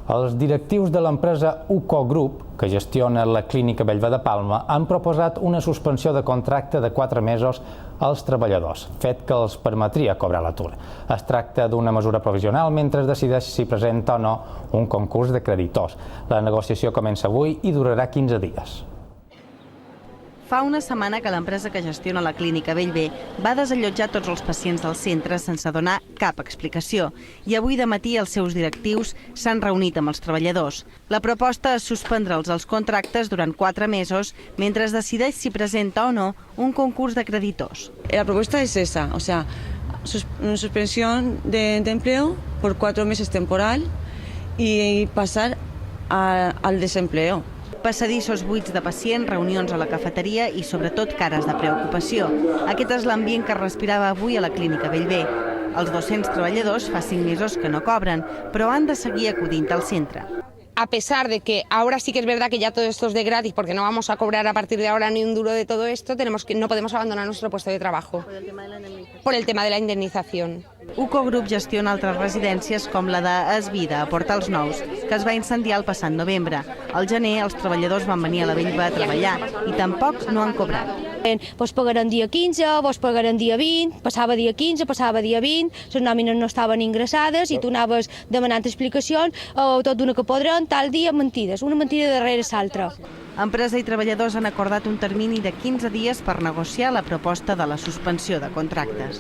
Els directius de l'empresa UCO Group, que gestiona la clínica Bellver de Palma, han proposat una suspensió de contracte de 4 mesos als treballadors, fet que els permetria cobrar l'atur. Es tracta d'una mesura provisional mentre es decideix si presenta o no un concurs de creditors. La negociació comença avui i durarà 15 dies. Fa una setmana que l'empresa que gestiona la clínica Bellver va desallotjar tots els pacients del centre sense donar cap explicació i avui de matí els seus directius s'han reunit amb els treballadors. La proposta és suspendre'ls els contractes durant 4 mesos mentre es decideix si presenta o no un concurs de creditors. La propuesta es esa, o sea, suspensión de empleo por 4 meses temporal y pasar al desempleo. Passadissos buits de pacients, reunions a la cafeteria i, sobretot, cares de preocupació. Aquest és l'ambient que es respirava avui a la clínica Bellver. Els 200 treballadors fa 5 mesos que no cobren, però han de seguir acudint al centre. A pesar de que ahora sí que es verdad que ya todo esto es de gratis, porque no vamos a cobrar a partir de ahora ni un duro de todo esto, no podemos abandonar nuestro puesto de trabajo. Por el tema de la indemnización. UCO Group gestiona altres residències com la d'Esvida, a Portals Nous, que es va incendiar el passat novembre. Al gener, els treballadors van venir a la Bellver a treballar i tampoc no han cobrat. Vos pagaran dia 15, vos pagaran dia 20, passava dia 15, passava dia 20, les nòmines no estaven ingressades i tu anaves demanant explicacions, tot d'una que podran, tal dia, mentides, una mentida darrere l'altra. Empresa i treballadors han acordat un termini de 15 dies per negociar la proposta de la suspensió de contractes.